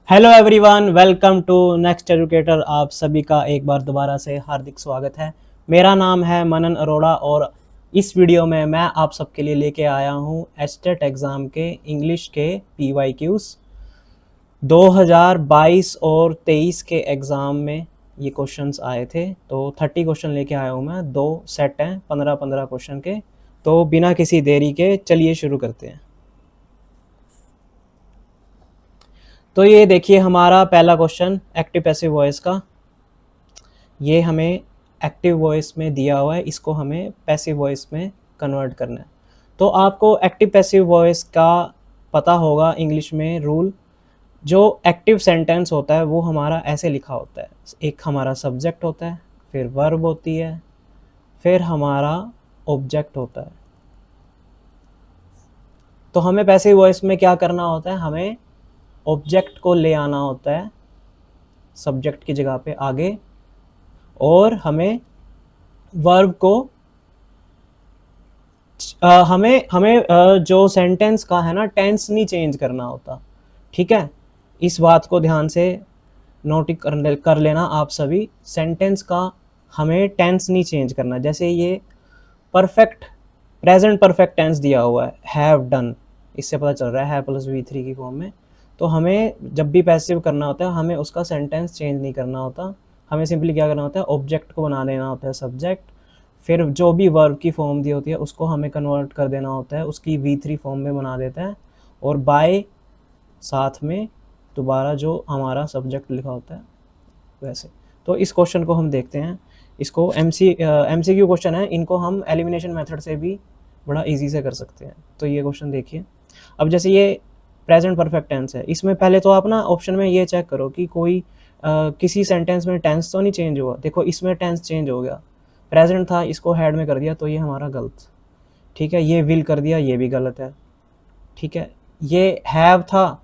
Hello everyone, welcome to next educator. आप सभी का एक बार दोबारा से हार्दिक स्वागत है। मेरा नाम है मनन अरोड़ा और इस वीडियो में मैं आप सबके लिए लेके आया हूँ एस्टेट एग्ज़ाम के इंग्लिश के PYQs 2022 और 23 के एग्ज़ाम में ये क्वेश्चंस आए थे। तो 30 क्वेश्चन लेके आया हूँ मैं, दो सेट हैं 15-15 क्वेश्चन के। तो बिना किसी देरी के चलिए शुरू करते हैं। तो ये देखिए हमारा पहला क्वेश्चन एक्टिव पैसिव वॉइस का। ये हमें एक्टिव वॉइस में दिया हुआ है, इसको हमें पैसिव वॉइस में कन्वर्ट करना है। तो आपको एक्टिव पैसिव वॉइस का पता होगा इंग्लिश में रूल। जो एक्टिव सेंटेंस होता है वो हमारा ऐसे लिखा होता है, एक हमारा सब्जेक्ट होता है, फिर वर्ब होती है, फिर हमारा ऑब्जेक्ट होता है। तो हमें पैसिव वॉइस में क्या करना होता है, हमें ऑब्जेक्ट को ले आना होता है सब्जेक्ट की जगह पे आगे, और हमें वर्ब को हमें हमें जो सेंटेंस का है ना टेंस नहीं चेंज करना होता। ठीक है, इस बात को ध्यान से नोट कर लेना आप सभी। सेंटेंस का हमें टेंस नहीं चेंज करना। जैसे ये परफेक्ट प्रेजेंट परफेक्ट टेंस दिया हुआ है, हैव डन, इससे पता चल रहा है प्लस V3 की फॉर्म में। तो हमें जब भी पैसिव करना होता है हमें उसका सेंटेंस चेंज नहीं करना होता। हमें सिंपली क्या करना होता है, ऑब्जेक्ट को बना देना होता है सब्जेक्ट, फिर जो भी वर्ब की फॉर्म दी होती है उसको हमें कन्वर्ट कर देना होता है, उसकी V3 फॉर्म में बना देता है, और बाय साथ में दोबारा जो हमारा सब्जेक्ट लिखा होता है वैसे। तो इस क्वेश्चन को हम देखते हैं। इसको MCQ क्वेश्चन है, इनको हम एलिमिनेशन मेथड से भी बड़ा इजी से कर सकते हैं। तो ये क्वेश्चन देखिए। अब जैसे ये प्रेजेंट परफेक्ट टेंस है, इसमें पहले तो आप ना ऑप्शन में ये चेक करो कि कोई किसी सेंटेंस में टेंस तो नहीं चेंज हुआ। देखो इसमें टेंस चेंज हो गया, प्रेजेंट था इसको हैड में कर दिया, तो ये हमारा गलत। ठीक है, ये विल कर दिया, ये भी गलत है। ठीक है, ये हैव था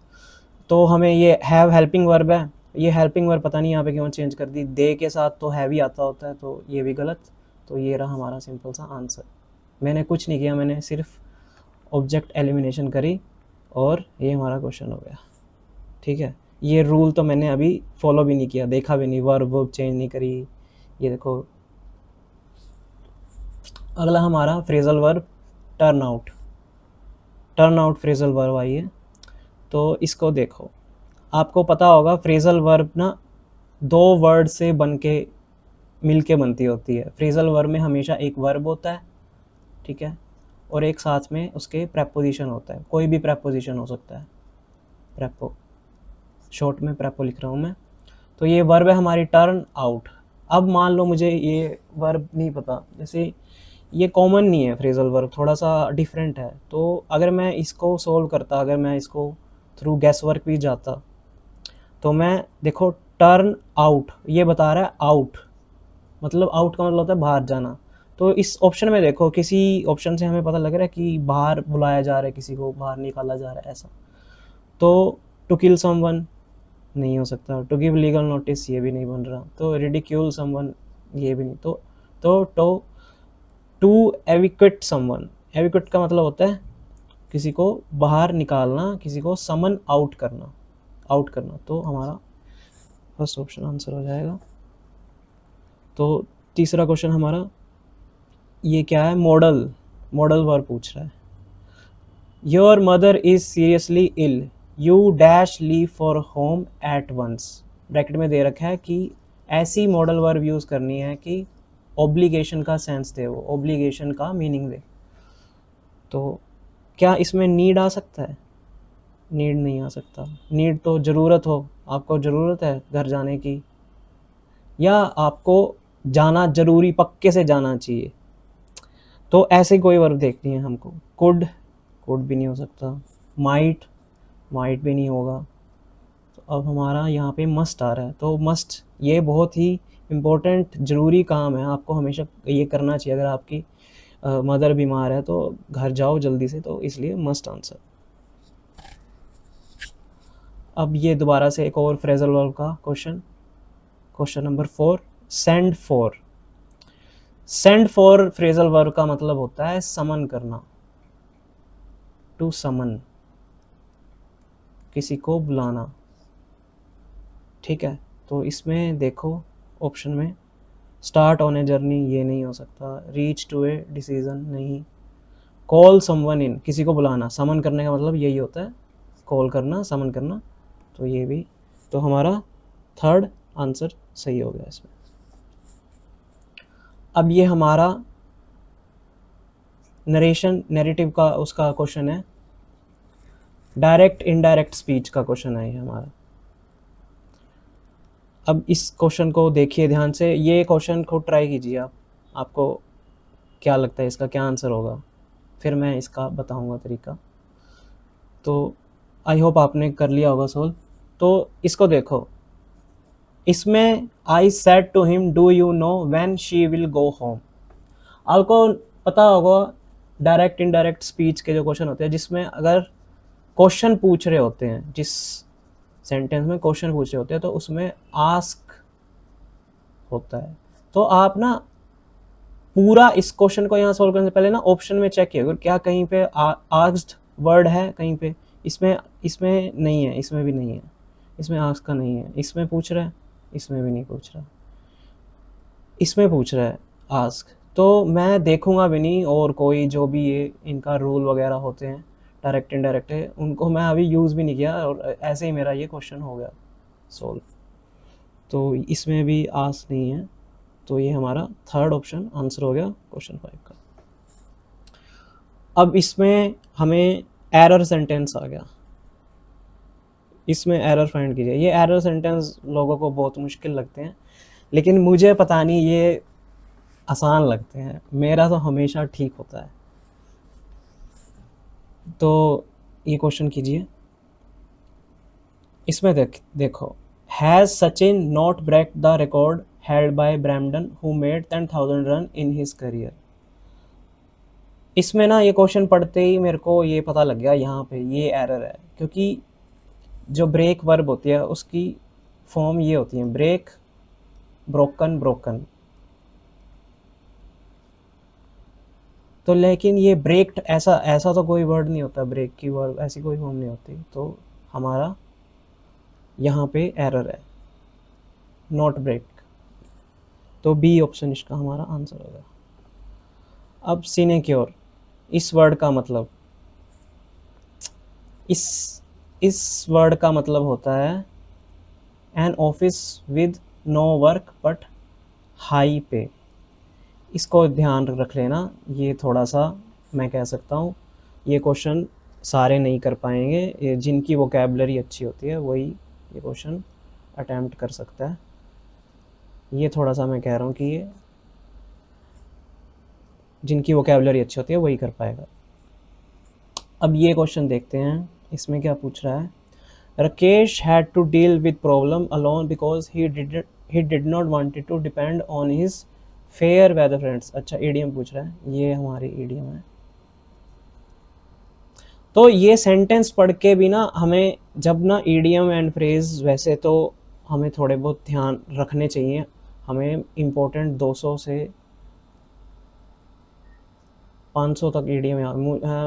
तो हमें ये हैव हेल्पिंग वर्ब है, ये हेल्पिंग वर्ब पता नहीं यहाँ पे क्यों चेंज कर दी, दे के साथ तो हैव ही आता होता है, तो ये भी गलत। तो ये रहा हमारा सिंपल सा आंसर। मैंने कुछ नहीं किया, मैंने सिर्फ ऑब्जेक्ट एलिमिनेशन करी और ये हमारा क्वेश्चन हो गया। ठीक है, ये रूल तो मैंने अभी फॉलो भी नहीं किया, देखा भी नहीं, वर्ब चेंज नहीं करी। ये देखो अगला हमारा phrasal verb turn out. Turn out phrasal verb I है। तो इसको देखो, आपको पता होगा फ्रेजल वर्ब ना दो वर्ड से बन के मिल के बनती होती है। फ्रेजल वर्ब में हमेशा एक वर्ब होता है, ठीक है, और एक साथ में उसके प्रेपोजिशन होता है, कोई भी प्रेपोजिशन हो सकता है। प्रेपो, शॉर्ट में प्रेपो लिख रहा हूँ मैं। तो ये वर्ब है हमारी टर्न आउट। अब मान लो मुझे ये वर्ब नहीं पता, जैसे ये कॉमन नहीं है, फ्रेजल वर्ब थोड़ा सा डिफरेंट है। तो अगर मैं इसको सोल्व करता, अगर मैं इसको थ्रू गैस वर्क भी जाता, तो मैं देखो टर्न आउट ये बता रहा है आउट, मतलब आउट का मतलब होता है बाहर जाना। तो इस ऑप्शन में देखो, किसी ऑप्शन से हमें पता लग रहा है कि बाहर बुलाया जा रहा है, किसी को बाहर निकाला जा रहा है ऐसा। तो टू किल समवन नहीं हो सकता, टू गिव लीगल नोटिस ये भी नहीं बन रहा, तो रिडिक्यूल समवन ये भी नहीं। तो टू एविक्विट समवन, एविक्विट का मतलब होता है किसी को बाहर निकालना, किसी को समन आउट करना, आउट करना। तो हमारा फर्स्ट ऑप्शन आंसर हो जाएगा। तो तीसरा क्वेश्चन हमारा ये क्या है, मॉडल, मॉडल वर्ब पूछ रहा है। Your mother is seriously ill, you dash leave for home at once. Bracket में दे रखा है कि ऐसी मॉडल वर्ब यूज़ करनी है कि ऑब्लिगेशन का सेंस दे, वो ऑब्लिगेशन का मीनिंग दे। तो क्या इसमें नीड आ सकता है? नीड नहीं आ सकता। नीड तो ज़रूरत हो, आपको ज़रूरत है घर जाने की, या आपको जाना ज़रूरी, पक्के से जाना चाहिए, तो ऐसे कोई वर्ब देखनी है हमको। कुड, कुड भी नहीं हो सकता। माइट, माइट भी नहीं होगा। तो अब हमारा यहाँ पे मस्ट आ रहा है, तो मस्ट ये बहुत ही इम्पोर्टेंट ज़रूरी काम है, आपको हमेशा ये करना चाहिए। अगर आपकी मदर बीमार है तो घर जाओ जल्दी से, तो इसलिए मस्ट आंसर। अब ये दोबारा से एक और फ्रेजल वर्ब का question, question number 4, send for. Send for phrasal verb का मतलब होता है समन करना, टू समन, किसी को बुलाना। ठीक है, तो इसमें देखो ऑप्शन में स्टार्ट ऑन ए जर्नी ये नहीं हो सकता, रीच टू ए डिसीजन नहीं, कॉल समवन इन किसी को बुलाना, समन करने का मतलब यही होता है, कॉल करना, समन करना, तो ये भी, तो हमारा थर्ड आंसर सही हो गया इसमें। अब ये हमारा नरेशन नैरेटिव का उसका क्वेश्चन है, डायरेक्ट इनडायरेक्ट स्पीच का क्वेश्चन है ये हमारा। अब इस क्वेश्चन को देखिए ध्यान से, ये क्वेश्चन खुद ट्राई कीजिए आप, आपको क्या लगता है इसका क्या आंसर होगा, फिर मैं इसका बताऊंगा तरीका। तो आई होप आपने कर लिया होगा सोल्व। तो इसको देखो, इसमें I said to him do you know when she will go home. आपको पता होगा डायरेक्ट इनडायरेक्ट स्पीच के जो क्वेश्चन होते हैं जिसमें अगर क्वेश्चन पूछ रहे होते हैं, जिस सेंटेंस में क्वेश्चन पूछ रहे होते हैं तो उसमें आस्क होता है। तो आप ना पूरा इस क्वेश्चन को यहाँ सॉल्व करने से पहले ना ऑप्शन में चेक कीजिए, क्या कहीं पे आस्क्ड वर्ड है कहीं पे, इसमें इसमें नहीं है, इसमें भी नहीं है, इसमें आस्क का नहीं है, इसमें पूछ रहा है, इसमें भी नहीं पूछ रहा, इसमें पूछ रहा है आस्क, तो मैं देखूंगा भी नहीं, और कोई जो भी ये इनका रूल वगैरह होते हैं डायरेक्ट इनडायरेक्ट है उनको मैं अभी यूज़ भी नहीं किया, और ऐसे ही मेरा ये क्वेश्चन हो गया सॉल्व। तो इसमें भी आस्क नहीं है, तो ये हमारा थर्ड ऑप्शन आंसर हो गया क्वेश्चन 5 का। अब इसमें हमें एरर सेंटेंस आ गया, इसमें एरर फाइंड कीजिए। ये एरर सेंटेंस लोगों को बहुत मुश्किल लगते हैं, लेकिन मुझे पता नहीं ये आसान लगते हैं, मेरा तो हमेशा ठीक होता है। तो ये क्वेश्चन कीजिए, इसमें देखो, has Sachin not break the record held by Bradman who made 10,000 run in his career. इसमें ना ये क्वेश्चन पढ़ते ही मेरे को ये पता लग गया यहाँ पे ये एरर है, क्योंकि जो ब्रेक वर्ब होती है उसकी फॉर्म ये होती है ब्रेक, ब्रोकन, ब्रोकन। तो लेकिन ये ब्रेक्ड ऐसा ऐसा तो कोई वर्ड नहीं होता, ब्रेक की वर्ब ऐसी कोई फॉर्म नहीं होती, तो हमारा यहाँ पे एरर है नॉट ब्रेक, तो बी ऑप्शन इसका हमारा आंसर होगा। अब सिनेक्योर, इस वर्ड का मतलब, इस वर्ड का मतलब होता है an office with no work but high pay. इसको ध्यान रख लेना, ये थोड़ा सा मैं कह सकता हूँ ये क्वेश्चन सारे नहीं कर पाएंगे, जिनकी वोकैबुलरी अच्छी होती है वही ये क्वेश्चन अटैम्प्ट कर सकता है। ये थोड़ा सा मैं कह रहा हूँ कि ये जिनकी वोकैबुलरी अच्छी होती है वही कर पाएगा। अब ये क्वेश्चन देखते हैं, इसमें क्या पूछ रहा है, Rakesh had to deal with problem alone because he did not wanted to depend on his fair weather friends. अच्छा ईडियम पूछ रहा है, ये हमारी ईडियम है। तो ये सेंटेंस पढ़ के भी ना हमें जब ना ईडियम एंड फ्रेज, वैसे तो हमें थोड़े बहुत ध्यान रखने चाहिए, हमें इम्पोर्टेंट 200 से 500 तक ईडियम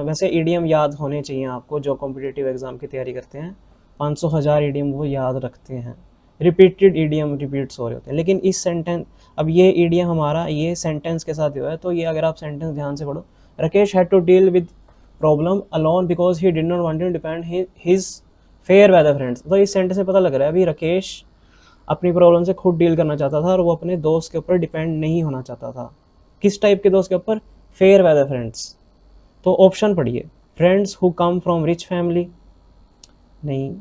वैसे ईडियम याद होने चाहिए आपको जो कॉम्पिटिटिव एग्जाम की तैयारी करते हैं, 500 हज़ार ईडियम वो याद रखते हैं, रिपीटेड ईडियम रिपीट्स हो रहे होते हैं। लेकिन इस सेंटेंस, अब ये ईडियम हमारा ये सेंटेंस के साथ हुआ है, तो ये अगर आप सेंटेंस ध्यान से पढ़ो, Rakesh had to deal with problem alone because he did not want to depend his fair weather friends. तो इस सेंटेंस से पता लग रहा है अभी राकेश अपनी प्रॉब्लम से खुद डील करना चाहता था और वो अपने दोस्त के ऊपर डिपेंड नहीं होना चाहता था। किस टाइप के दोस्त के ऊपर? Fair weather friends. तो ऑप्शन पढ़िए, friends who come from rich family नहीं,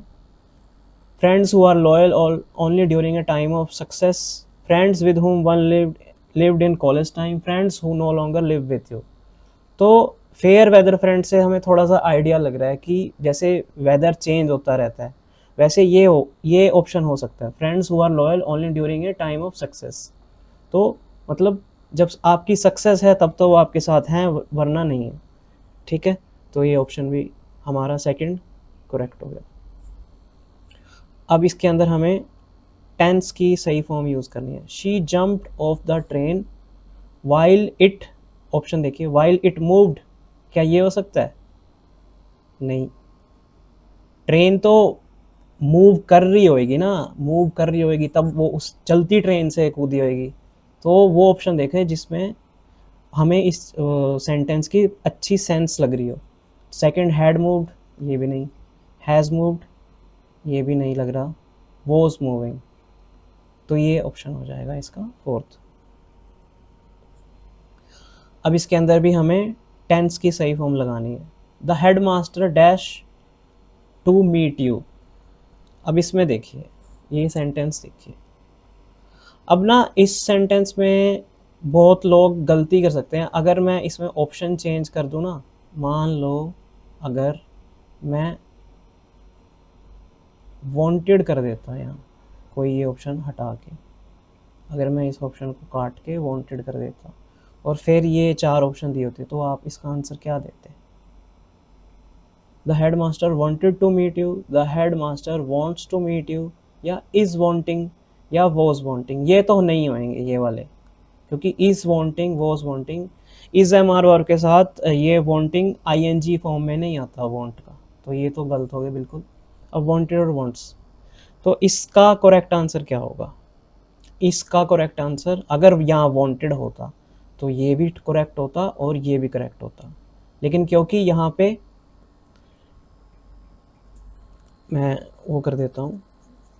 friends who are loyal only during a time of success, friends with whom one lived in college time, friends who no longer live with you. तो fair weather friend से हमें थोड़ा सा idea लग रहा है कि जैसे वेदर चेंज होता रहता है वैसे ये ऑप्शन हो सकता है, friends who are loyal only during a time of success. तो मतलब जब आपकी सक्सेस है तब तो वो आपके साथ हैं, वरना नहीं है। ठीक है, तो ये ऑप्शन भी हमारा सेकंड करेक्ट हो गया। अब इसके अंदर हमें टेंस की सही फॉर्म यूज़ करनी है। She jumped of the train while it, option देखिए, वाइल इट मूव्ड, क्या ये हो सकता है? नहीं, ट्रेन तो मूव कर रही होएगी ना, मूव कर रही होएगी तब वो उस चलती ट्रेन से कूदी होएगी। तो वो ऑप्शन देखें जिसमें हमें इस सेंटेंस की अच्छी सेंस लग रही हो। सेकंड, हैड मूव्ड, ये भी नहीं। हैज़ मूव्ड, ये भी नहीं लग रहा। वॉज मूविंग, तो ये ऑप्शन हो जाएगा इसका फोर्थ। अब इसके अंदर भी हमें टेंस की सही फॉर्म लगानी है। The head master dash to meet you. अब इसमें देखिए, ये सेंटेंस देखिए। अब ना इस सेंटेंस में बहुत लोग गलती कर सकते हैं। अगर मैं इसमें ऑप्शन चेंज कर दूँ ना, मान लो अगर मैं वांटेड कर देता यहाँ, कोई ये ऑप्शन हटा के, अगर मैं इस ऑप्शन को काट के वांटेड कर देता और फिर ये 4 ऑप्शन दिए होते, तो आप इसका आंसर क्या देते? The head master wanted to meet you, the head master wants to meet you, या इज़ वॉन्टिंग, या वॉज वॉन्टिंग। ये तो नहीं होंगे ये वाले, क्योंकि is wanting, was wanting, is am are verb के साथ ये wanting I N G form में नहीं आता वॉन्ट का, तो ये तो गलत हो गया बिल्कुल। अब वॉन्टेड और वॉन्ट्स, तो इसका करेक्ट आंसर क्या होगा? इसका करेक्ट आंसर, अगर यहाँ वॉन्टेड होता तो ये भी करेक्ट होता और ये भी करेक्ट होता, लेकिन क्योंकि यहाँ पे मैं वो कर देता हूँ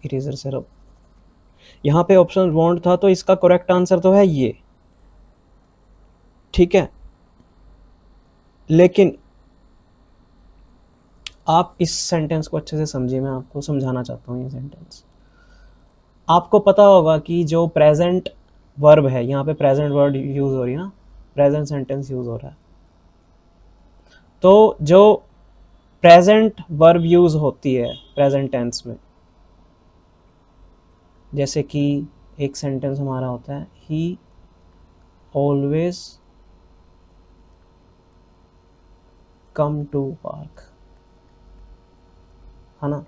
इरेजर से रब, यहाँ पे ऑप्शन वॉन्ट था, तो इसका करेक्ट आंसर तो है ये, ठीक है। लेकिन आप इस सेंटेंस को अच्छे से समझिए, मैं आपको समझाना चाहता हूँ ये सेंटेंस। आपको पता होगा कि जो प्रेजेंट वर्ब है, यहाँ पे प्रेजेंट वर्ड यूज़ हो रही है ना, प्रेजेंट सेंटेंस यूज़ हो रहा है। तो जो प्रेजेंट वर्ब यूज़ होती है प्रेजेंट टेंस में, जैसे कि एक सेंटेंस हमारा होता है, he always come to park, है ना।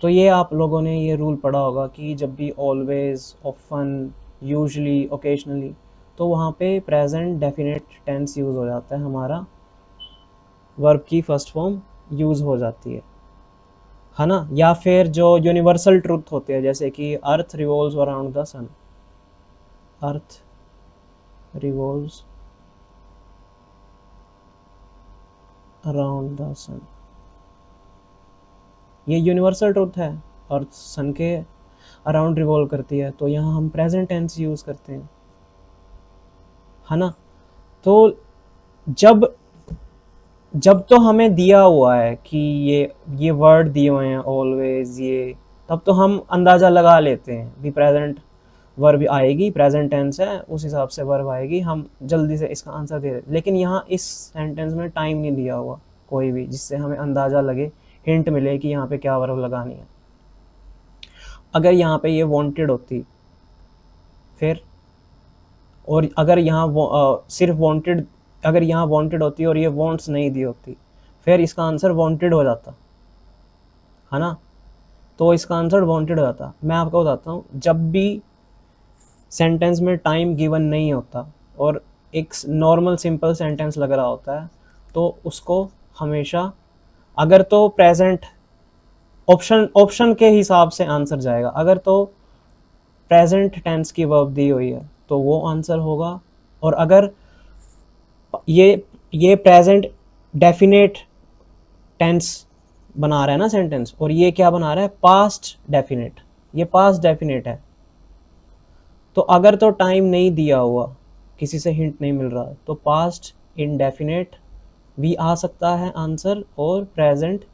तो ये आप लोगों ने ये रूल पढ़ा होगा कि जब भी ऑलवेज, ऑफन, यूजली, ओकेजनली, तो वहाँ पे प्रेजेंट डेफिनेट टेंस यूज़ हो जाता है, हमारा वर्ब की फर्स्ट फॉर्म यूज़ हो जाती है ना। या फिर जो यूनिवर्सल ट्रुथ होते हैं, जैसे कि earth revolves around the sun, earth revolves around the sun, ये यूनिवर्सल ट्रुथ है, अर्थ सन के अराउंड रिवॉल्व करती है, तो यहाँ हम प्रेजेंट टेंस यूज़ करते हैं, है ना। तो जब जब तो हमें दिया हुआ है कि ये वर्ड दिए हुए हैं ऑलवेज, ये, तब तो हम अंदाज़ा लगा लेते हैं भी प्रेजेंट वर्ब आएगी, प्रेजेंट टेंस है, उस हिसाब से वर्ब आएगी, हम जल्दी से इसका आंसर दे देते। लेकिन यहाँ इस सेंटेंस में टाइम नहीं दिया हुआ कोई भी, जिससे हमें अंदाज़ा लगे, हिंट मिले कि यहाँ पे क्या वर्ब लगानी है। अगर यहाँ पे ये वांटेड होती फिर, और अगर यहाँ सिर्फ वांटेड, अगर यहाँ वांटेड होती और ये वांट्स नहीं दी होती, फिर इसका आंसर वांटेड हो जाता, है ना। तो इसका आंसर वांटेड हो जाता। मैं आपको बताता हूँ, जब भी सेंटेंस में टाइम गिवन नहीं होता और एक नॉर्मल सिंपल सेंटेंस लग रहा होता है, तो उसको हमेशा, अगर तो प्रेजेंट ऑप्शन के हिसाब से आंसर जाएगा, अगर तो प्रेजेंट टेंस की वर्ब दी हुई है तो वो आंसर होगा, और अगर ये प्रेजेंट डेफिनेट टेंस बना रहा है ना सेंटेंस, और ये क्या बना रहा है, पास्ट डेफिनेट, ये पास्ट डेफिनेट है, तो अगर तो टाइम नहीं दिया हुआ, किसी से हिंट नहीं मिल रहा, तो पास्ट इनडेफिनेट भी आ सकता है आंसर, और प्रेजेंट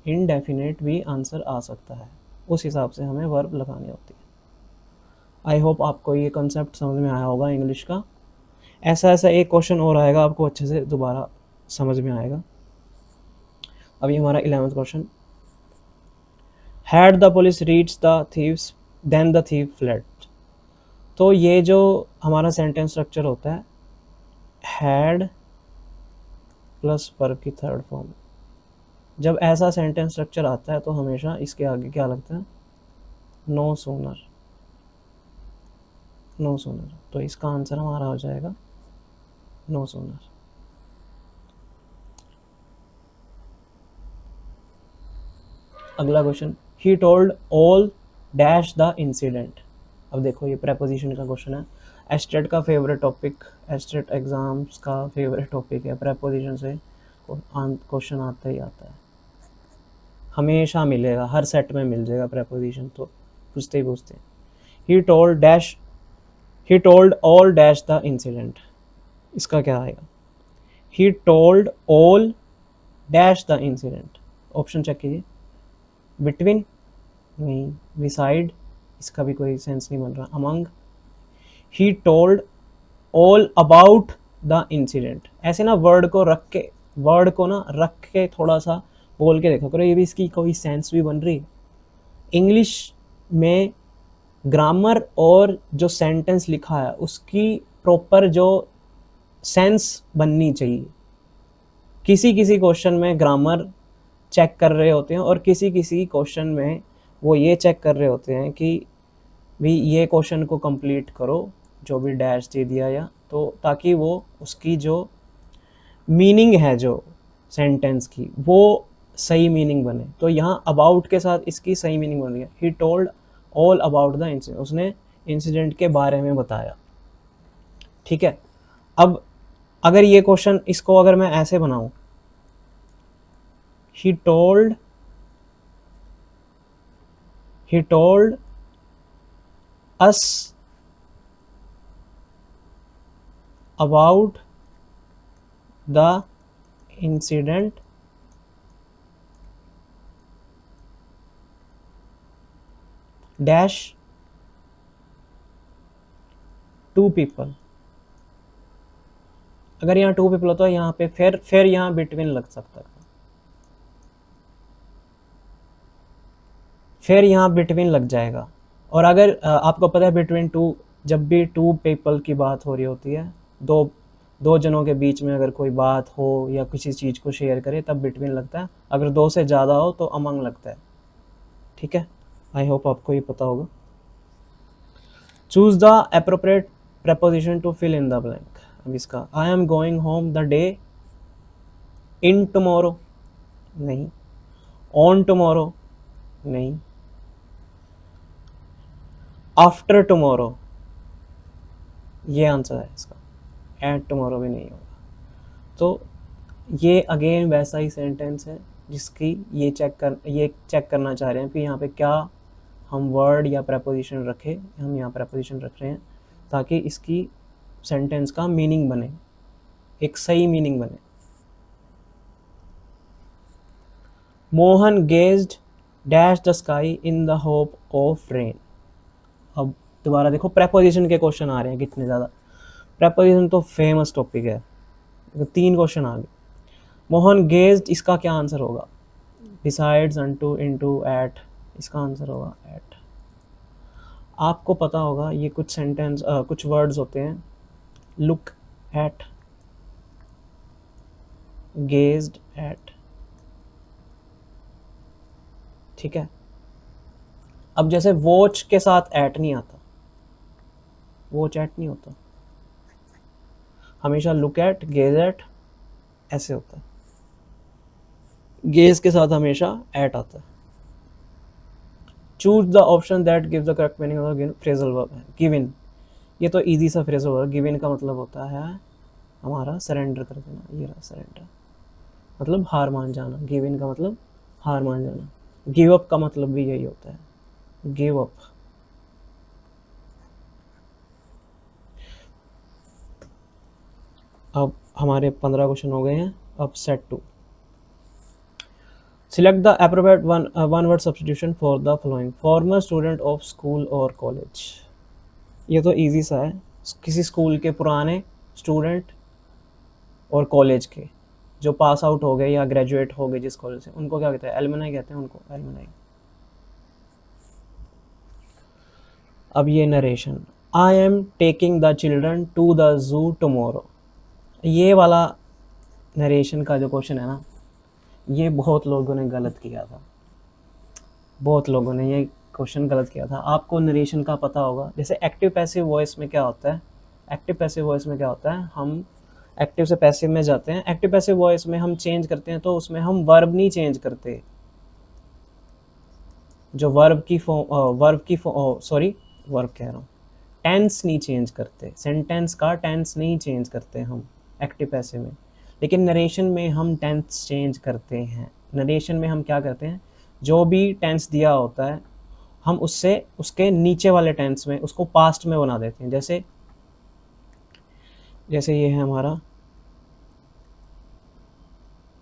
इनडेफिनेट भी आंसर आ सकता है। उस हिसाब से हमें वर्ब लगानी होती है। आई होप आपको ये कॉन्सेप्ट समझ में आया होगा इंग्लिश का। ऐसा एक क्वेश्चन और आएगा, आपको अच्छे से दोबारा समझ में आएगा। अभी हमारा 11th question, had the police reach the thieves then the thief fled. तो ये जो हमारा सेंटेंस स्ट्रक्चर होता है, हैड प्लस वर्ब की थर्ड फॉर्म, जब ऐसा सेंटेंस स्ट्रक्चर आता है तो हमेशा इसके आगे क्या लगता है, नो सूनर, नो सूनर। तो इसका आंसर हमारा हो जाएगा नो सूनर। अगला question, he told all dash the incident. अब देखो ये प्रेपोजिशन का क्वेश्चन है, एस्टेट का फेवरेट टॉपिक, एस्टेट एग्जाम्स का फेवरेट टॉपिक है, प्रेपोजिशन से क्वेश्चन आता ही आता है, हमेशा मिलेगा, हर सेट में मिल जाएगा प्रेपोजिशन, तो पूछते ही पूछते हैं। He told dash, he told all dash the incident, इसका क्या आएगा? He told all dash the incident, option check कीजिए, बिटवीन नहीं, बिसाइड इसका भी कोई सेंस नहीं बन रहा, among, he told all about the incident. ऐसे ना वर्ड को रख के, वर्ड को ना रख के थोड़ा सा बोल के देखो करो, ये भी इसकी कोई सेंस भी बन रही। इंग्लिश में ग्रामर और जो सेंटेंस लिखा है उसकी प्रॉपर जो सेंस बननी चाहिए। किसी किसी क्वेश्चन में ग्रामर चेक कर रहे होते हैं और किसी किसी क्वेश्चन में वो ये चेक कर रहे होते हैं कि भी ये क्वेश्चन को कंप्लीट करो, जो भी डैश दे दिया या तो, ताकि वो उसकी जो मीनिंग है जो सेंटेंस की वो सही मीनिंग बने। तो यहाँ अबाउट के साथ इसकी सही मीनिंग बन रही है, ही told all about the incident, उसने इंसिडेंट के बारे में बताया। ठीक है, अब अगर ये क्वेश्चन, इसको अगर मैं ऐसे बनाऊं, he told us about the incident dash two people। अगर यहाँ टू पीपल होता है यहाँ पे फिर यहाँ बिटवीन लग सकता है, फिर यहाँ बिटवीन लग जाएगा। और अगर आपको पता है बिटवीन टू, जब भी टू पीपल की बात हो रही होती है, दो जनों के बीच में अगर कोई बात हो या किसी चीज़ को शेयर करे तब बिटवीन लगता है, अगर दो से ज़्यादा हो तो अमंग लगता है। ठीक है, आई होप आपको ये पता होगा। Choose the appropriate preposition to fill in the blank. अब इसका, I am going home the day in tomorrow, नहीं, ऑन टुमारो, नहीं, आफ्टर टुमारो, ये आंसर है इसका, एट टुमारो भी नहीं होगा। तो ये अगेन वैसा ही सेंटेंस है जिसकी ये चेक करना चाह रहे हैं कि यहाँ पे क्या हम वर्ड या प्रेपोजिशन रखें, हम यहाँ प्रेपोजिशन रख रहे हैं ताकि इसकी सेंटेंस का मीनिंग बने, एक सही मीनिंग बने। Mohan gazed dash the sky in the hope of rain. अब दोबारा देखो प्रेपोजिशन के क्वेश्चन आ रहे हैं कितने ज़्यादा, प्रेपोजिशन तो फेमस टॉपिक है, तो 3 क्वेश्चन आ गए। मोहन गेज्ड, इसका क्या आंसर होगा? बिसाइड्स, अनटू, इनटू, एट, इसका आंसर होगा एट। आपको पता होगा ये कुछ सेंटेंस कुछ वर्ड्स होते हैं, लुक एट, गेज्ड एट। ठीक है, अब जैसे वॉच के साथ एट नहीं आता, वॉच एट नहीं होता, हमेशा लुक एट, गेज एट ऐसे होता है, गेज के साथ हमेशा एट आता है। Choose the option that gives the correct meaning of phrasal verb है गिवन। ये तो इजी सा फ्रेजल वर्ब, गिवन का मतलब होता है हमारा सरेंडर कर देना, ये रहा सरेंडर, मतलब हार मान जाना, गिवन का मतलब हार मान जाना, गिव अप का मतलब भी यही होता है, गिव अप। अब हमारे 15 क्वेश्चन हो गए हैं, अब set 2। Select the appropriate one word substitution for the following, farmer student of school और कॉलेज। ये तो इजी सा है, किसी स्कूल के पुराने स्टूडेंट और कॉलेज के जो पास आउट हो गए या ग्रेजुएट हो गए जिस कॉलेज से, उनको क्या कहते हैं? एलुमनाई कहते हैं उनको, एलुमनाई। अब ये narration, I am taking the children to the zoo tomorrow, ये वाला नरेशन का जो क्वेश्चन है ना, ये बहुत लोगों ने गलत किया था, बहुत लोगों ने ये क्वेश्चन गलत किया था। आपको नरेशन का पता होगा, जैसे एक्टिव पैसिव वॉइस में क्या होता है, एक्टिव पैसिव वॉइस में क्या होता है, हम एक्टिव से पैसिव में जाते हैं, एक्टिव पैसिव वॉइस में हम चेंज करते हैं तो उसमें हम वर्ब नहीं चेंज करते, जो वर्ब की सॉरी वर्ब कह रहा हूँ, टेंस नहीं चेंज करते, सेंटेंस का टेंस नहीं चेंज करते हम एक्टिव पैसिव में, लेकिन नरेशन में हम टेंस चेंज करते हैं। नरेशन में हम क्या करते हैं, जो भी टेंस दिया होता है हम उससे उसके नीचे वाले टेंस में उसको पास्ट में बना देते हैं। जैसे जैसे ये है हमारा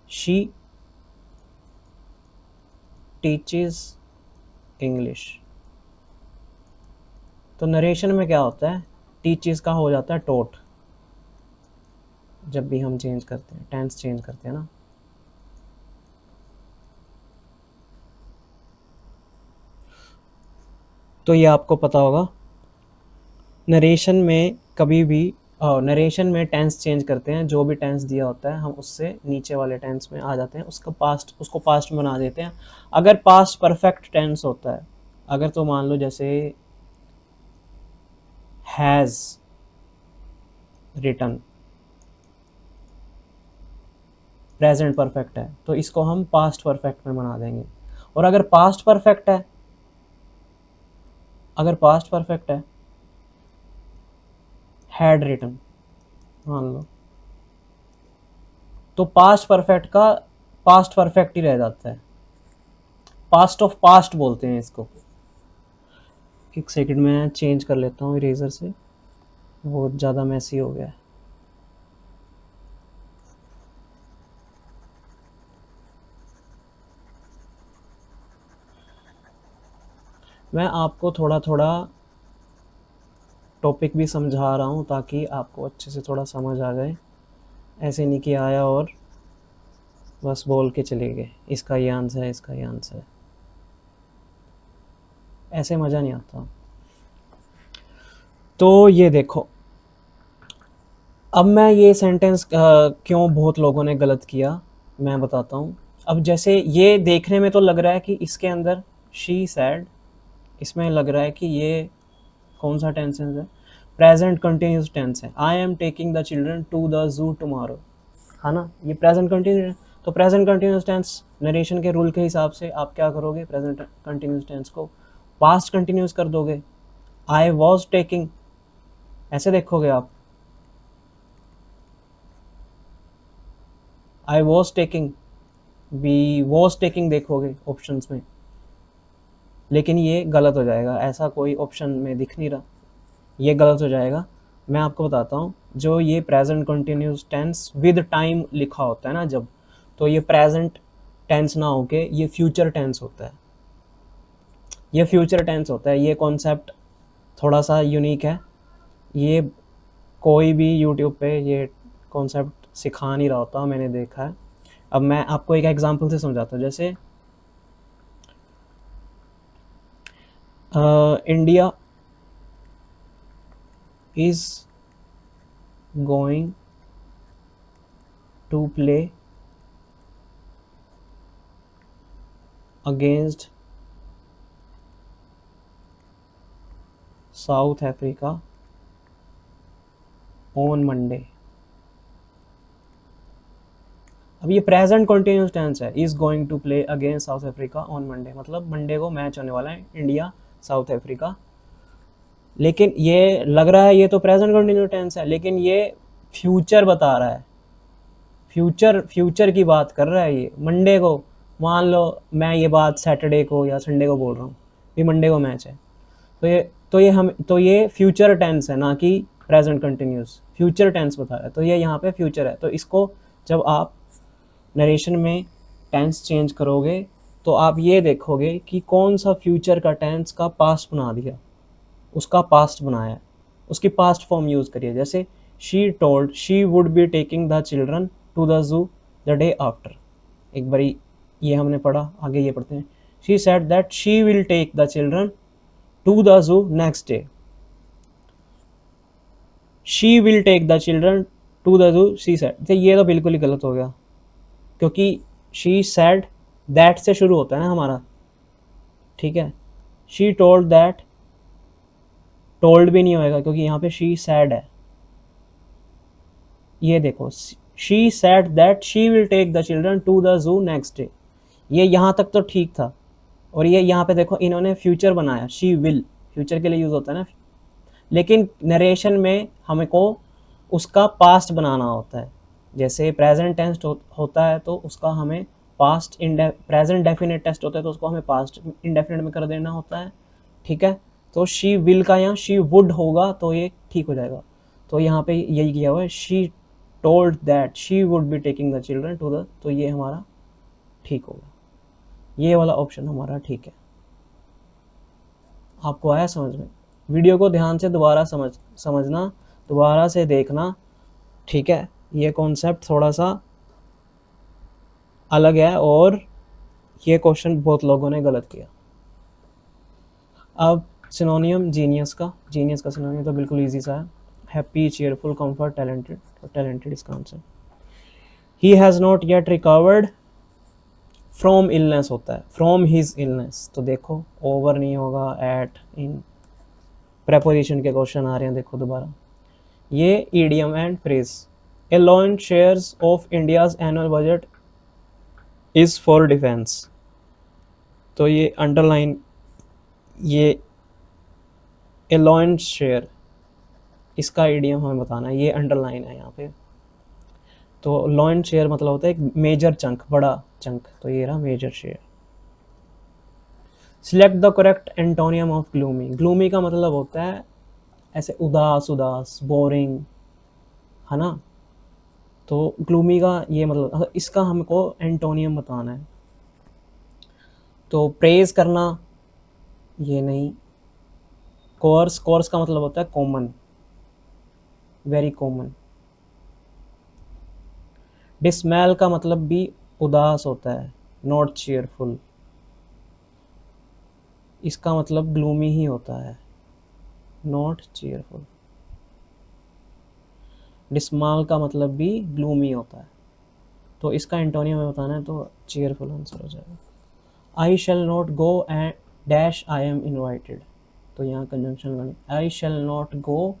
शी टीचेस इंग्लिश, तो नरेशन में क्या होता है, टीचेस का हो जाता है टोट, जब भी हम चेंज करते हैं टेंस चेंज करते हैं ना। तो ये आपको पता होगा, नरेशन में कभी भी नरेशन में टेंस चेंज करते हैं, जो भी टेंस दिया होता है हम उससे नीचे वाले टेंस में आ जाते हैं, उसको पास्ट में बना देते हैं। अगर पास्ट परफेक्ट टेंस होता है, अगर तो मान लो जैसे हैज़ रिटन, प्रेजेंट परफेक्ट है, तो इसको हम पास्ट परफेक्ट में बना देंगे। और अगर पास्ट परफेक्ट है, हैड रिटन मान लो, तो पास्ट परफेक्ट का पास्ट परफेक्ट ही रह जाता है, पास्ट ऑफ पास्ट बोलते हैं इसको। एक सेकंड में चेंज कर लेता हूँ इरेजर से, बहुत ज़्यादा मैसी हो गया है। मैं आपको थोड़ा थोड़ा टॉपिक भी समझा रहा हूँ ताकि आपको अच्छे से थोड़ा समझ आ जाए, ऐसे नहीं कि आया और बस बोल के चले गए इसका ये आंसर है, इसका ये आंसर है, ऐसे मज़ा नहीं आता। तो ये देखो, अब मैं ये सेंटेंस क्यों बहुत लोगों ने गलत किया मैं बताता हूँ। अब जैसे ये देखने में तो लग रहा है कि इसके अंदर शी सैड, इसमें लग रहा है कि ये कौन सा टेंस है, प्रेजेंट कंटिन्यूस टेंस है। I am taking the children to the zoo tomorrow, है ना, ये प्रेजेंट कंटिन्यूस। तो प्रेजेंट कंटिन्यूस टेंस नरेशन के रूल के हिसाब से आप क्या करोगे, प्रेजेंट कंटिन्यूस टेंस को पास्ट कंटिन्यूस कर दोगे। आई वॉज टेकिंग ऐसे देखोगे आप, I was taking, B was taking देखोगे ऑप्शंस में, लेकिन ये गलत हो जाएगा, ऐसा कोई ऑप्शन में दिख नहीं रहा, ये गलत हो जाएगा। मैं आपको बताता हूँ, जो ये present continuous tense with time लिखा होता है ना जब, तो ये प्रेजेंट टेंस ना होके ये फ्यूचर टेंस होता है, ये फ्यूचर टेंस होता है। ये कॉन्सेप्ट थोड़ा सा यूनिक है, ये कोई भी यूट्यूब पे ये कॉन्सेप्ट सिखा नहीं रहा होता, मैंने देखा है। अब मैं आपको एक एग्जांपल से समझाता हूँ। जैसे India is going to play against South Africa on Monday. अब ये प्रेजेंट कंटिन्यूस टेंस है, is going to play against South Africa on Monday, मतलब मंडे को मैच होने वाला है इंडिया साउथ अफ्रीका। लेकिन ये लग रहा है ये तो प्रेजेंट कंटिन्यूस टेंस है, लेकिन ये फ्यूचर बता रहा है, फ्यूचर की बात कर रहा है ये मंडे को। मान लो मैं ये बात सैटरडे को या संडे को बोल रहा हूँ, भी मंडे को मैच है, तो ये फ्यूचर टेंस है ना कि प्रेजेंट कंटिन्यूस, फ्यूचर टेंस बता रहा है, तो ये यहाँ पे फ्यूचर है। तो इसको जब आप नरेशन में टेंस चेंज करोगे तो आप ये देखोगे कि कौन सा फ्यूचर का टेंस का पास्ट बना दिया, उसका पास्ट बनाया, उसकी पास्ट फॉर्म यूज़ करिए। जैसे she told she would be taking the children to the zoo the day after, एक बारी ये हमने पढ़ा, आगे ये पढ़ते हैं। She said that she will take the children to the zoo next day, she will take the children to the zoo she said, तो ये तो बिल्कुल ही गलत हो गया, क्योंकि शी सेड दैट से शुरू होता है ना हमारा, ठीक है। शी टोल्ड दैट, टोल्ड भी नहीं होएगा क्योंकि यहाँ पे शी सैड है। ये देखो, she said that she will take the children to the zoo next day, ये यहाँ तक तो ठीक था, और ये यहाँ पे देखो इन्होंने फ्यूचर बनाया, शी विल, फ्यूचर के लिए यूज़ होता है ना, लेकिन नरेशन में हमको उसका पास्ट बनाना होता है। जैसे प्रेजेंट टेंस होता है तो उसका हमें पास्ट प्रेजेंट डेफिनेट टेंस होता है तो उसको हमें पास्ट इंडेफिनेट में कर देना होता है, ठीक है। तो शी विल का यहाँ शी वुड होगा तो ये ठीक हो जाएगा। तो यहाँ पे यही किया हुआ है, she told that she would be taking the children to the, तो ये हमारा ठीक होगा, ये वाला ऑप्शन हमारा ठीक है। आपको आया समझ में? वीडियो को ध्यान से दोबारा समझना, दोबारा से देखना, ठीक है। ये कॉन्सेप्ट थोड़ा सा अलग है और ये क्वेश्चन बहुत लोगों ने गलत किया। अब सिनोनियम जीनियस का सिनोनियम तो बिल्कुल इजी सा है, हैप्पी, चीयरफुल, कंफर्ट, टैलेंटेड। तो टैलेंटेड इसका answer. He has not yet recovered from illness होता है, फ्रॉम हिज इलनेस, तो देखो ओवर नहीं होगा, एट, इन, प्रेपोजिशन के क्वेश्चन आ रहे हैं, देखो दोबारा। ये idiom and phrase. A lion shares of India's annual budget is for defence, तो ये अंडरलाइन, ये ए लॉयन शेयर, इसका ईडियम हमें बताना है, ये अंडरलाइन है यहाँ पे। तो लॉयन शेयर मतलब होता है एक मेजर चंक, बड़ा चंक, तो ये रहा major share. Select the correct antonym of gloomy. Gloomy का मतलब होता है ऐसे उदास उदास, बोरिंग, है ना। तो ग्लूमी का ये मतलब, इसका हमको एंटोनियम बताना है। तो प्रेज करना, ये नहीं। कोर्स, कोर्स का मतलब होता है कॉमन, वेरी कॉमन। डिसमेल का मतलब भी उदास होता है, नॉट चीयरफुल, इसका मतलब ग्लूमी ही होता है, नॉट चीयरफुल। डिसमाल का मतलब भी ग्लूमी होता है, तो इसका एंटोनियम में बताना है तो चीयरफुल आंसर हो जाएगा। I shall not go and dash I am invited, तो यहाँ कंजंक्शन बनी, I shall not go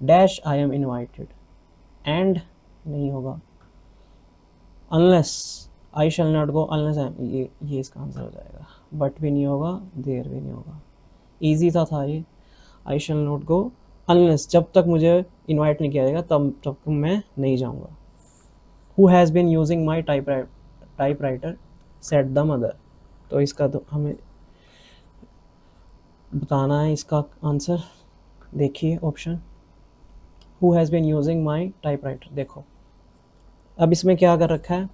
dash I am invited, and नहीं होगा। Unless, I shall not go unless I am, ये इसका आंसर हो जाएगा। बट भी नहीं होगा, देर भी नहीं होगा, ईजी था ये। आई शैल नॉट गो अनलेस, जब तक मुझे इनवाइट नहीं किया जाएगा तब तक मैं नहीं जाऊँगा। Who has been using my typewriter said the mother, तो इसका तो हमें बताना है इसका आंसर। देखिए option, who has been using my typewriter, देखो अब इसमें क्या कर रखा है,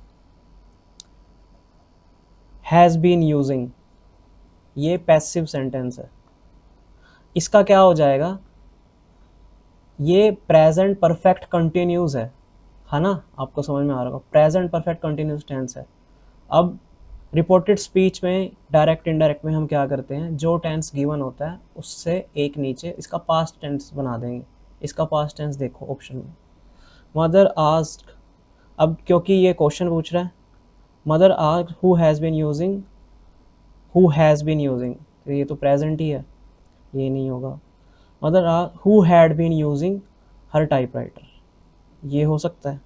हैज़ बीन यूजिंग, ये पैसिव सेंटेंस है, इसका क्या हो जाएगा, ये प्रेजेंट परफेक्ट कंटिन्यूस है ना। आपको समझ में आ रहा होगा, प्रेजेंट परफेक्ट कंटिन्यूस टेंस है। अब रिपोर्टेड स्पीच में डायरेक्ट इनडायरेक्ट में हम क्या करते हैं, जो टेंस गिवन होता है उससे एक नीचे इसका पास्ट टेंस बना देंगे। इसका पास्ट टेंस देखो ऑप्शन में, मदर आस्क्ड, अब क्योंकि ये क्वेश्चन पूछ रहा है, mother asked who has been using, who has been using, तो ये तो प्रेजेंट ही है, ये नहीं होगा। Mother asked who had been using her typewriter, ये हो सकता है।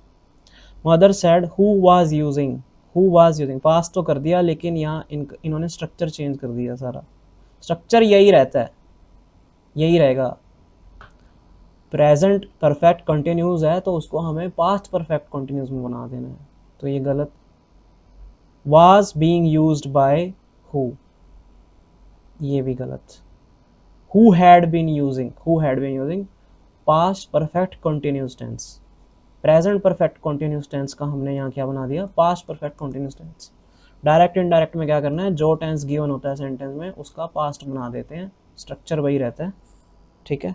Mother said who was using, who was using, pass तो कर दिया लेकिन यहाँ इन्होंने स्ट्रक्चर चेंज कर दिया, सारा स्ट्रक्चर यही रहता है, यही रहेगा। प्रेजेंट परफेक्ट कंटिन्यूस है तो उसको हमें पास्ट परफेक्ट कंटिन्यूस में बना देना है, तो ये गलत। Was being used by who, ये भी गलत। Who had been using, who had been using past perfect continuous tense, present perfect continuous tense का हमने यहाँ क्या बना दिया, past perfect continuous tense. Direct indirect में क्या करना है, जो टेंस गिवन होता है सेंटेंस में उसका पास्ट बना देते हैं, स्ट्रक्चर वही रहता है, ठीक है।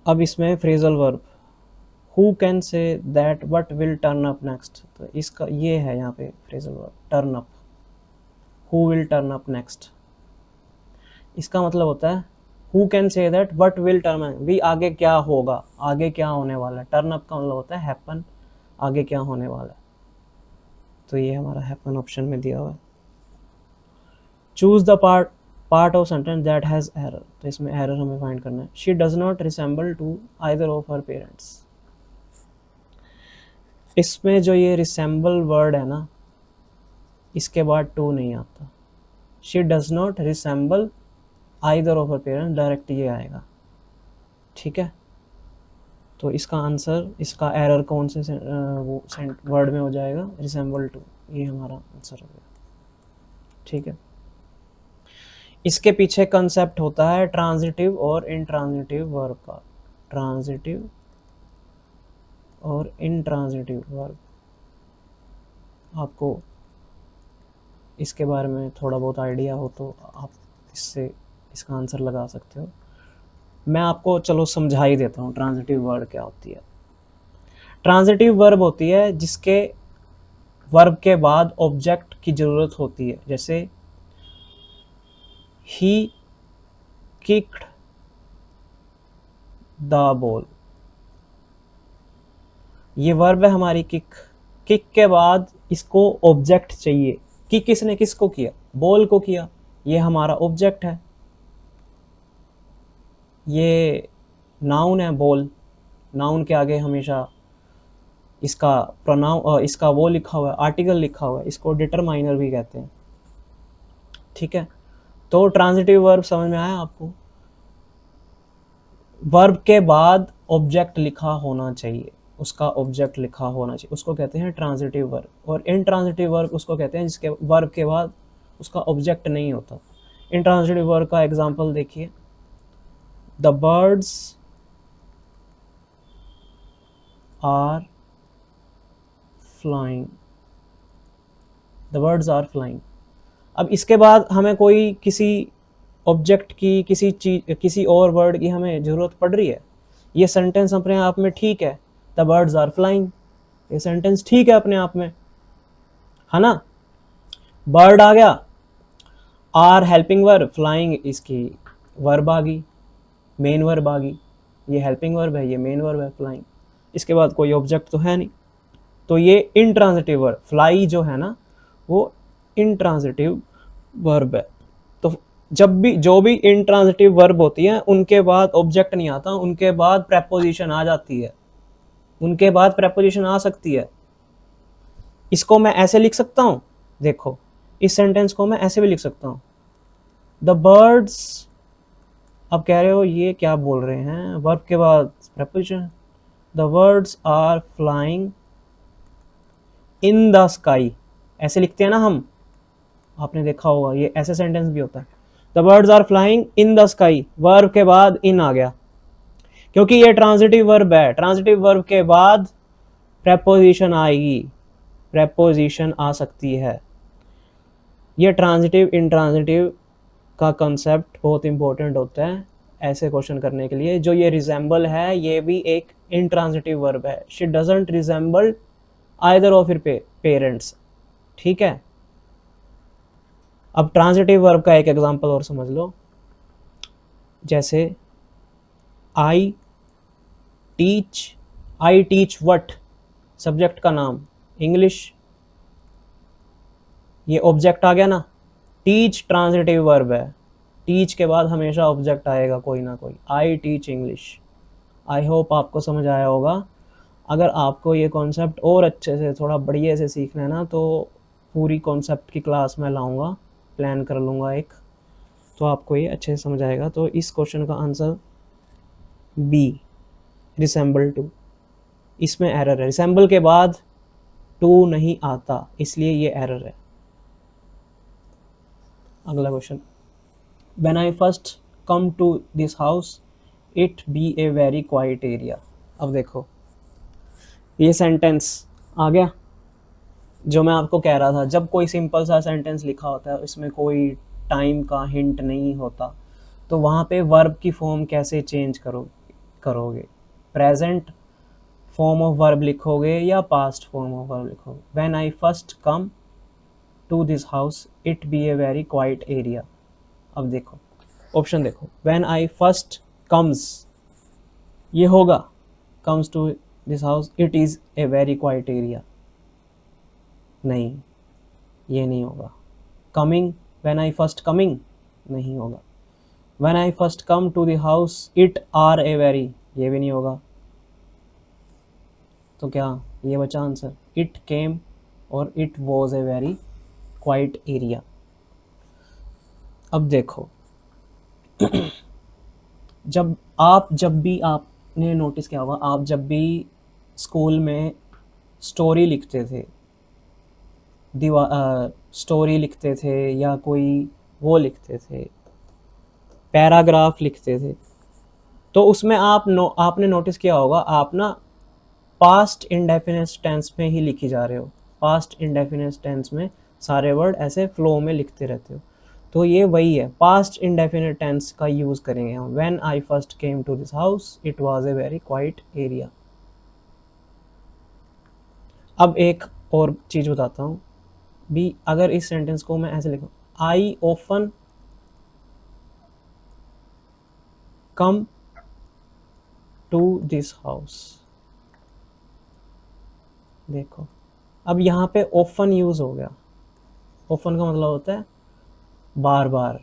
अब इसमें phrasal verb, who can say that what will turn up next, तो इसका ये है यहाँ पे phrasal verb, turn up, who will turn up next. इसका मतलब होता है who can say that what will turn up, भी आगे क्या होगा, आगे क्या होने वाला है। टर्न अप का मतलब होता है हैपन, आगे क्या होने वाला है, तो ये हमारा हैपन ऑप्शन में दिया हुआ है। Choose the part of sentence that has error, तो इसमें एरर हमें फाइंड करना है। She does not resemble to either of her parents, इसमें जो ये रिसेंबल वर्ड है ना, इसके बाद टू नहीं आता। She does not resemble either of her parent, direct ये आएगा। ठीक है, तो इसका आंसर, इसका एरर कौन से वो वर्ड में हो जाएगा, रिसेंबल टू, ये हमारा आंसर हो गया। ठीक है, इसके पीछे कंसेप्ट होता है ट्रांजिटिव और इंट्रांजिटिव वर्ब का। ट्रांजिटिव और इंट्रांजिटिव वर्ब, आपको इसके बारे में थोड़ा बहुत आइडिया हो तो आप इससे इसका आंसर लगा सकते हो। मैं आपको चलो समझा ही देता हूँ ट्रांजिटिव वर्ब क्या होती है। ट्रांजिटिव वर्ब होती है जिसके वर्ब के बाद ऑब्जेक्ट की ज़रूरत होती है। जैसे ही किक्ड द बॉल, ये वर्ब है हमारी किक। किक के बाद इसको ऑब्जेक्ट चाहिए। किक किसने किसको किया, बॉल को किया, ये हमारा ऑब्जेक्ट है। ये नाउन है बॉल, नाउन के आगे हमेशा इसका प्रोनाउन, इसका वो लिखा हुआ है, आर्टिकल लिखा हुआ है, इसको डिटरमाइनर भी कहते हैं। ठीक है, तो ट्रांजिटिव वर्ब समझ में आया आपको। वर्ब के बाद ऑब्जेक्ट लिखा होना चाहिए, उसका ऑब्जेक्ट लिखा होना चाहिए, उसको कहते हैं ट्रांजिटिव वर्ब। और इनट्रांजिटिव वर्ब उसको कहते हैं जिसके वर्ब के बाद उसका ऑब्जेक्ट नहीं होता। इनट्रांजिटिव वर्ब का एग्जांपल देखिए, the birds are flying, the birds are flying. अब इसके बाद हमें कोई किसी ऑब्जेक्ट की, किसी चीज, किसी और वर्ड की हमें ज़रूरत पड़ रही है। ये सेंटेंस अपने आप में ठीक है, द बर्ड्स आर फ्लाइंग, ये सेंटेंस ठीक है अपने आप में, है ना। बर्ड आ गया, आर हेल्पिंग वर्ब, फ्लाइंग इसकी वर्ब आ गई, मेन वर्ब आ गई। ये हेल्पिंग वर्ब है, ये मेन वर्ब है फ्लाइंग। इसके बाद कोई ऑब्जेक्ट तो है नहीं, तो ये इनट्रांजिटिव वर्ब, फ्लाई जो है ना वो इनट्रांजिटिव वर्ब है। तो जब भी जो भी इनट्रांजिटिव वर्ब होती है उनके बाद ऑब्जेक्ट नहीं आता, उनके बाद प्रेपोजिशन आ जाती है, उनके बाद प्रेपोजिशन आ सकती है। इसको मैं ऐसे लिख सकता हूँ, देखो इस सेंटेंस को मैं ऐसे भी लिख सकता हूँ, द बर्ड्स। अब कह रहे हो ये क्या बोल रहे हैं, वर्ब के बाद preposition. The birds are flying in the sky, ऐसे लिखते हैं ना हम, आपने देखा होगा ये ऐसे सेंटेंस भी होता है। The birds are flying in the sky, verb के बाद इन आ गया, क्योंकि ये ट्रांजिटिव वर्ब है। ट्रांजिटिव वर्ब के बाद प्रेपोजिशन आएगी, प्रेपोजिशन आ सकती है। ये ट्रांजिटिव इंट्रांजिटिव का कंसेप्ट बहुत इंपॉर्टेंट होता है ऐसे क्वेश्चन करने के लिए। जो ये रिजेंबल है ये भी एक इंट्रांजिटिव वर्ब है। She doesn't resemble either of हिर पेरेंट्स। ठीक है, अब ट्रांजिटिव वर्ब का एक एग्जांपल और समझ लो। जैसे आई टीच व्हाट, सब्जेक्ट का नाम इंग्लिश, ये ऑब्जेक्ट आ गया ना। टीच ट्रांजिटिव वर्ब है, टीच के बाद हमेशा ऑब्जेक्ट आएगा कोई ना कोई। I teach English. I hope आपको समझ आया होगा। अगर आपको ये कॉन्सेप्ट और अच्छे से थोड़ा बढ़िया से सीखना है ना, तो पूरी कॉन्सेप्ट की क्लास में लाऊंगा, प्लान कर लूँगा एक, तो आपको ये अच्छे से समझ आएगा। तो इस क्वेश्चन का आंसर बी, रिसेंबल टू। इसमें एरर है, रिसेंबल के बाद टू नहीं आता, इसलिए ये एरर है। अगला question, when I first come to this house it be a very quite area. अब देखो ये सेंटेंस आ गया जो मैं आपको कह रहा था। जब कोई सिंपल सा सेंटेंस लिखा होता है, इसमें कोई टाइम का हिंट नहीं होता, तो वहाँ पे वर्ब की फॉर्म कैसे चेंज करोगे, प्रेजेंट फॉर्म ऑफ वर्ब लिखोगे या पास्ट फॉर्म ऑफ वर्ब लिखोगे। When I first come to this house it be a very quite area. अब देखो ऑप्शन देखो, व्हेन आई फर्स्ट कम्स, ये होगा comes to this house it is a very quite area, नहीं ये नहीं होगा। Coming, when I first coming, नहीं होगा। When I first come to the house it are a very, ये भी नहीं होगा। तो क्या ये बचा आंसर, इट केम और it was a very quite area. अब देखो जब भी आपने नोटिस किया होगा, आप जब भी स्कूल में स्टोरी लिखते थे, स्टोरी लिखते थे या कोई वो लिखते थे, पैराग्राफ लिखते थे, तो उसमें आपने नोटिस किया होगा, आप ना पास्ट इंडेफिनिट टेंस में ही लिखी जा रहे हो। पास्ट इंडेफिनिट टेंस में सारे वर्ड ऐसे फ्लो में लिखते रहते हो। तो ये वही है, पास्ट इंडेफिनिट टेंस का यूज़ करेंगे हम। When I first came to this house it was a very quite area. अब एक और चीज़ बताता हूँ भी, अगर इस सेंटेंस को मैं ऐसे लिखूँ, I often come to this house. देखो अब यहाँ पे ऑफन यूज़ हो गया। ऑफन का मतलब होता है बार बार,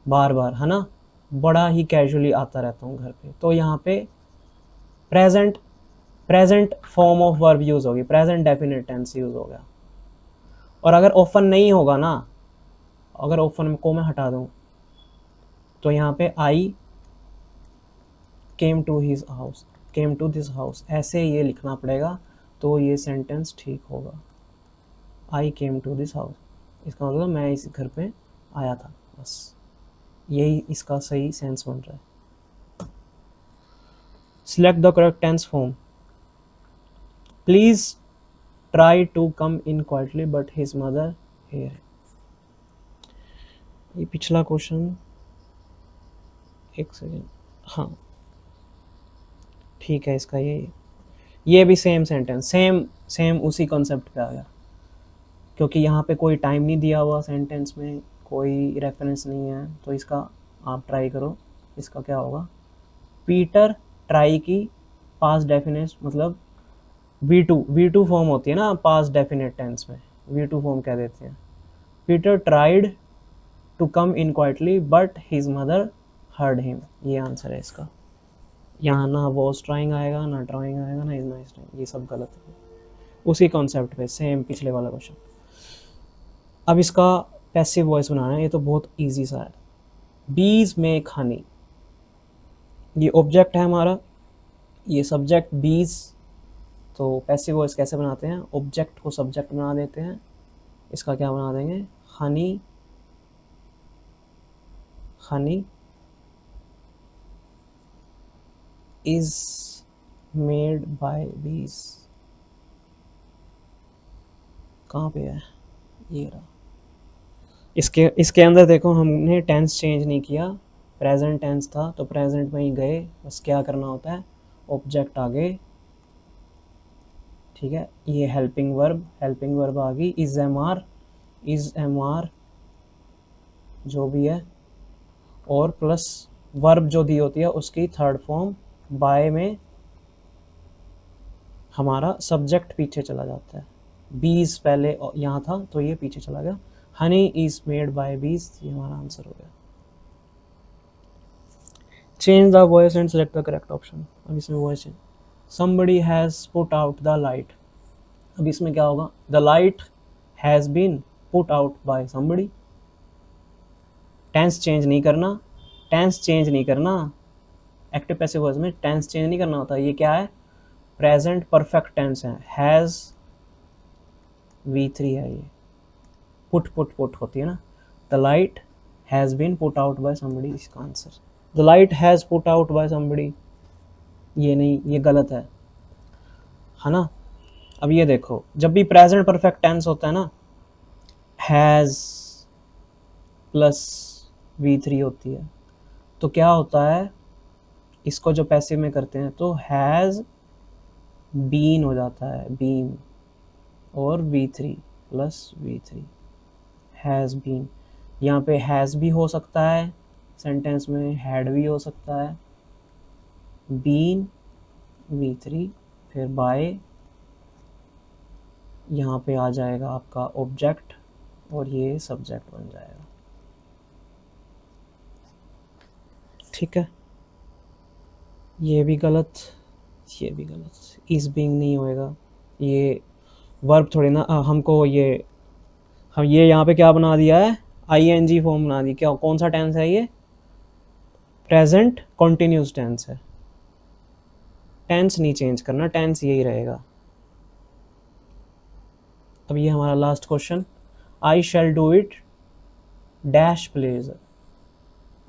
बार बार, है ना, बड़ा ही कैजुअली आता रहता हूँ घर पे। तो यहाँ पे present form of verb use होगी, प्रेजेंट डेफिनेट टेंस यूज़ हो गया। और अगर ऑफन नहीं होगा ना, अगर ऑफन को मैं हटा दूँ, तो यहाँ पे I came to his house, came to this house, ऐसे ये लिखना पड़ेगा, तो ये सेंटेंस ठीक होगा। I came to this house, इसका मतलब मैं इस घर पे आया था, बस यही इसका सही सेंस बन रहा है। Select the correct tense form. Please try to come in quietly but his mother here. ये पिछला क्वेश्चन, एक सेकेंड, हाँ ठीक है, इसका ये भी सेम सेंटेंस, सेम उसी कॉन्सेप्ट पे आ गया, क्योंकि यहाँ पे कोई टाइम नहीं दिया हुआ सेंटेंस में, कोई रेफरेंस नहीं है। तो इसका आप ट्राई करो, इसका क्या होगा, पीटर ट्राई की पास्ट डेफिनेट, मतलब V2 फॉर्म होती है ना पास्ट डेफिनेट टेंस में, V2 फॉर्म कह देते हैं। Peter tried to come in quietly but his mother heard him, ये आंसर है इसका। यहाँ ना वॉज ट्राइंग आएगा, ना ट्राइंग आएगा, ना इज नाइस ट्राइंग, ये सब गलत है। उसी कॉन्सेप्ट पे सेम पिछले वाला क्वेश्चन। अब इसका पैसिव वॉइस बनाना है, ये तो बहुत इजी सा है। बीज मेक हनी, ये ऑब्जेक्ट है हमारा, ये सब्जेक्ट बीज। तो पैसिव वॉइस कैसे बनाते हैं, ऑब्जेक्ट को सब्जेक्ट बना देते हैं, इसका क्या बना देंगे, Honey, honey is made by बीज। कहाँ पे है, ये रहा। इसके अंदर देखो हमने टेंस चेंज नहीं किया, प्रेजेंट टेंस था तो प्रेजेंट में ही गए, बस क्या करना होता है, ऑब्जेक्ट आगे, ठीक है। ये हेल्पिंग वर्ब आ गई, इज एम आर जो भी है, और प्लस वर्ब जो दी होती है उसकी थर्ड फॉर्म बाय में हमारा सब्जेक्ट पीछे चला जाता है, बीज पहले यहाँ था तो ये पीछे चला गया, हनी इज मेड बाय बीज, ये हमारा आंसर हो गया। Change the voice and select the correct option. अब इसमें वॉइस है, somebody has put out the light। अब इसमें क्या होगा, the light has been put out by somebody। Tense change नहीं करना, एक्टिव पैसिव वॉइस में टेंस चेंज नहीं करना होता। ये क्या है, प्रेजेंट परफेक्ट टेंस है, हैज V3 है, ये पुट होती है ना। The light has been put out by somebody, इसका answer the light has put out by somebody, ये नहीं, ये गलत है ना। अब ये देखो, जब भी प्रेजेंट परफेक्ट टेंस होता है ना, हैज प्लस V3 होती है, तो क्या होता है, इसको जो पैसिव में करते हैं तो हैज बीन हो जाता है, बीन और V3 plus V3, has been. यहाँ पे हैज़ भी हो सकता है सेंटेंस में, हैड भी हो सकता है, बीन V3 फिर बाय, यहाँ पे आ जाएगा आपका ऑब्जेक्ट और ये सब्जेक्ट बन जाएगा, ठीक है। ये भी गलत, इज बीइंग नहीं होएगा, ये वर्ब थोड़ी ना, हमको ये हम ये यहाँ पे क्या बना दिया है, ING फॉर्म बना दी। क्या कौन सा टेंस है ये, प्रेजेंट कॉन्टिन्यूस टेंस है। टेंस नहीं चेंज करना, टेंस यही रहेगा। अब ये हमारा last question, I shall do it dash pleasure.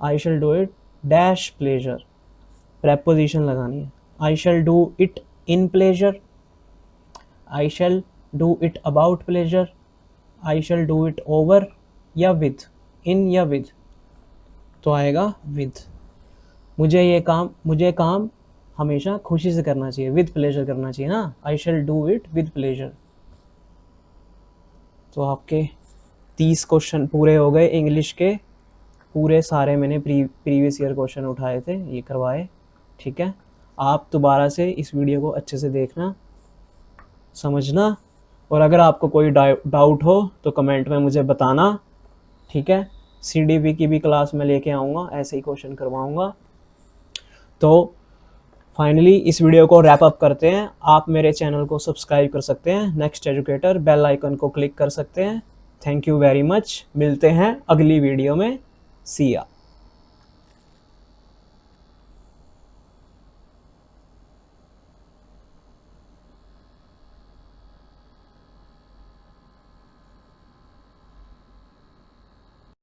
I shall do it dash pleasure, preposition लगानी है। I shall do it in pleasure, I shall do it about pleasure, I shall do it over या with, in या with, तो आएगा with. मुझे काम हमेशा खुशी से करना चाहिए, विद प्लेजर करना चाहिए ना, I shall do it with pleasure. तो आपके 30 क्वेश्चन पूरे हो गए इंग्लिश के, पूरे सारे मैंने प्रीवियस ईयर क्वेश्चन उठाए थे, ये करवाए। ठीक है, आप दोबारा से इस वीडियो को अच्छे से देखना, समझना, और अगर आपको कोई डाउट हो तो कमेंट में मुझे बताना। ठीक है, CDP की भी क्लास में लेके आऊँगा, ऐसे ही क्वेश्चन करवाऊँगा। तो फाइनली इस वीडियो को रैप अप करते हैं। आप मेरे चैनल को सब्सक्राइब कर सकते हैं, नेक्स्ट एजुकेटर, बेल आइकन को क्लिक कर सकते हैं। थैंक यू वेरी मच, मिलते हैं अगली वीडियो में। सी या।